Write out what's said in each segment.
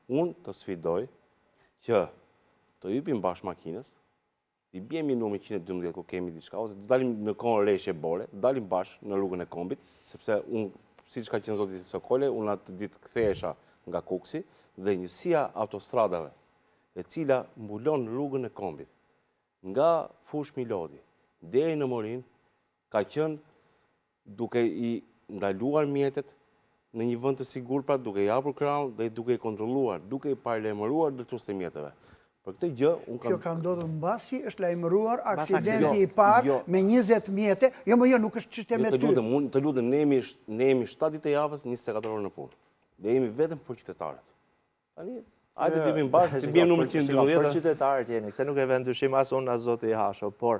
Unë të sfidoj që të hypim bashkë makinës, i bjemi numri 112 ku kemi diçka, ose të dalim në kohën reshje bore, të dalim bashkë në rrugën e Kombit, sepse unë, siç ka qenë zoti Sokole, unë atë ditë kthehesha nga Kuksi dhe njësia autostradave, e cila mbulon rrugën e Kombit, nga Fush Milodi deri në Morin, ka qenë duke i ndaluar mjetet në një vend të sigurt, pra duke i hapur krahun dhe duke i kontrolluar, duke i paralajmëruar dëtues të mjeteve. Për këtë gjë, Kjo ka ndodhur mbasi është lajmëruar aksidenti i parë me 20 mjete. Jo, nuk është çështje me ty. Të lutem, ne jemi 7 ditë të javës, 24 orë në punë. Ne jemi vetëm për qytetarët. Tani, hajde të hypim bashkë, të bëjmë numrin 112. Për qytetarët jeni, këtë nuk e vend dyshim as unë as zoti Hasho, por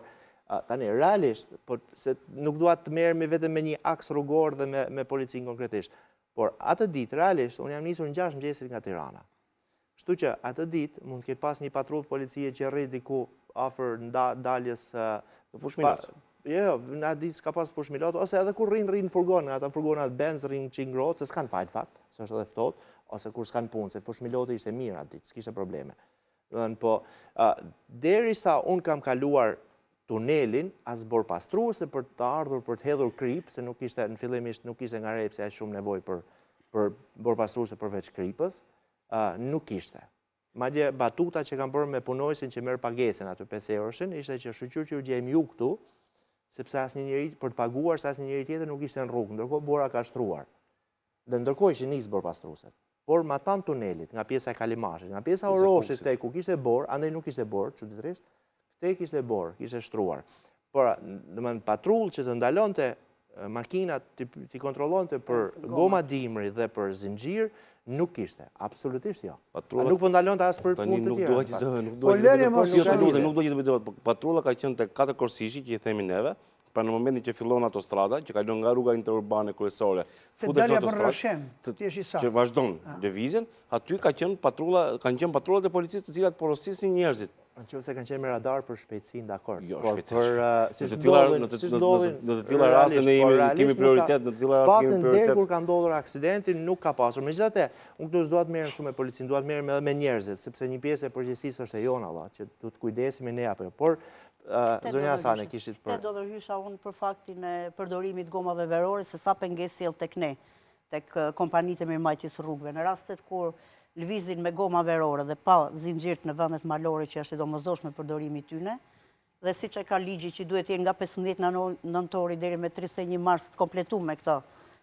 tani realisht, se nuk dua të merremi vetëm me një aks rrugor dhe me policinë konkretisht, por atë ditë realisht unë jam nisur në 6 mëngjesit nga Tirana. Kështu që atë ditë mund të ketë pas një patrullë policie që rri diku afër daljes në Fushmilot. Jo, në atë ditë s'ka pas Fushmilot, ose edhe kur rrin furgon, ata furgonat Benz rrin qingrot, se s'kan fajt fakt, se është edhe ftohtë, ose kur s'kan punë, se Fushmiloti ishte mirë atë ditë, s'kishte probleme. Po, derisa unë kam kaluar tunelin, as bor pastruese për të ardhur për të hedhur krip, se nuk ishte në fillimisht nuk ishte nga rep se aq shumë nevojë për bor pastruese përveç kripës, nuk ishte. Madje batuta që kam bërë me punojësin që merr pagesën aty 5 euroshin, ishte që shoqyr që u gjejmë ju këtu, sepse asnjë njeri për të paguar se asnjë njeri tjetër nuk ishte në rrugë, ndërkohë bora ka shtruar. Dhe ndërkohë ishin nis bor pastrueset. Por ma tan tunelit, nga pjesa e Kalimashit, nga pjesa Oroshit te ku kishte bor, andaj nuk kishte bor, çuditërisht, te kishte bor, kishte shtruar. Por, domethënë patrullë që të ndalonte makinat t'i kontrollonte për goma dimri dhe për zinxhir, nuk kishte, absolutisht jo. Nuk po ndalonte as për punë të tjera. Nuk do që të patrulla ka qenë te 4 Korsishi, që i themi neve, pra në momentin që fillon autostrada, që kalon nga rruga interurbane kryesore, futet në autostradë, që vazhdon lëvizjen, aty kanë qenë patrullat e policisë të cilat porosisin njerëzit. Nëse kanë qenë me radar për shpejtësinë, dakord. Jo, shpejtësisht. Në të tilla raste ne kemi prioritet, në të tilla raste kemi prioritet. Deri kur ka ndodhur aksidenti nuk ka pasur. Megjithatë, unë këtu s'dua të merrem shumë me policinë, dua të merrem edhe me njerëzit, sepse një pjesë e përgjegjësisë është e jona, valla, që duhet të kujdesemi ne apo jo. Por zonja Hasane kishit për. Do të hysha unë për faktin e përdorimit gomave verore, se sa pengesë sjell tek ne, tek kompanitë e mirëmbajtjes rrugëve. Në rastet kur lëvizin me goma verore dhe pa zinxhirt në vendet malore që është e domosdoshme përdorimi i tyre, dhe siç e ka ligji që duhet të jenë nga 15 nëntori deri me 31 mars të kompletuar me këto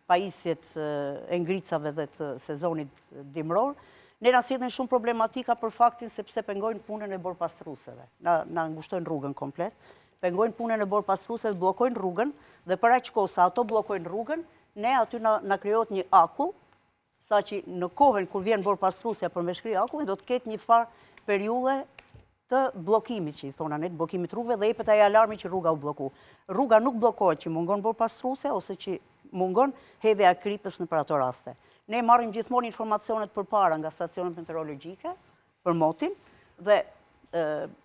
pajisjet e ngricave dhe të sezonit dimror, ne na sillen shumë problematika për faktin sepse pengojnë punën e borpastruesve. Na ngushtojnë rrugën komplet, pengojnë punën e borpastruesve, bllokojnë rrugën dhe për aq kohë sa ato bllokojnë rrugën, ne aty na krijohet një akull, saqë në kohën kur vjen borpastruesja për me shkri akullin, do të ketë një farë periudhe të bllokimit, që i thona ne, bllokimit rrugëve dhe jepet ai alarmi që rruga u blloku. Rruga nuk bllokohet që mungon borpastruesja ose që mungon hedhja e kripës në për ato raste. Ne marrim gjithmonë informacionet përpara nga stacionet meteorologjike për motin dhe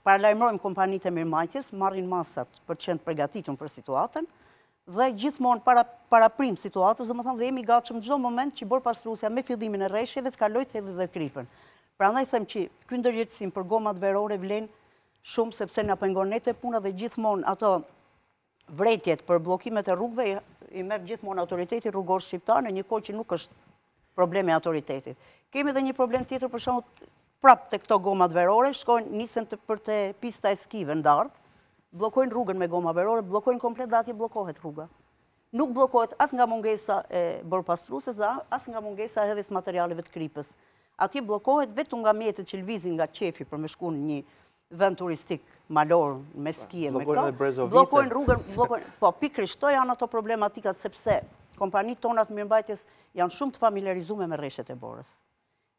paralajmërojmë kompanitë e mirëmbajtjes, marrin masat për të qenë përgatitur për situatën dhe gjithmonë para prim situatës, domethënë dhe jemi gatshëm çdo moment që borpastruesja me fillimin e rreshjeve të kalojë të hedhë dhe kripën. Prandaj them që ky ndërgjegjësim për gomat verore vlen shumë sepse na pengon ne te puna dhe gjithmonë ato vretjet për bllokimet e rrugëve i merr gjithmonë autoriteti rrugor shqiptar në një kohë që nuk është problemi i autoritetit. Kemi edhe një problem tjetër për shembull prap te këto gomat verore, nisen për te pista e skive ndardh, bllokojnë rrugën me goma verore, bllokojnë komplet dhe atje bllokohet rruga. Nuk bllokohet as nga mungesa e borpastruesës, as nga mungesa e hedhjes materialeve të kripës. Atje bllokohet vetëm nga mjetet që lëvizin nga qefi për me shku në një vend turistik malor me skije me këto. Bllokojnë rrugën, po pikërisht to janë ato problematikat sepse kompanitë tona të mirëmbajtjes janë shumë të familiarizuar me rreshtet e borës.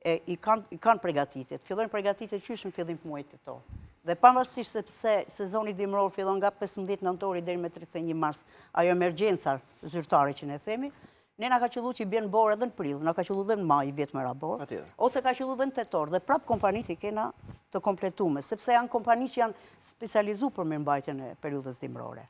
I kanë përgatitje. Fillojnë përgatitje qysh në fillim të muajit tetor. Dhe pavarësisht sepse sezoni dimror fillon nga 15 nëntori deri me 31 mars, ajo emergjenca zyrtare që ne themi, ne na ka qelluar që bjen borë edhe në prill, na ka qelluar edhe në maj vjet me rabor, ose ka qelluar edhe në tetor dhe prap kompanitë i kena të kompletuar, sepse janë kompani që janë specializuar për mirëmbajtjen e periudhës dimrore.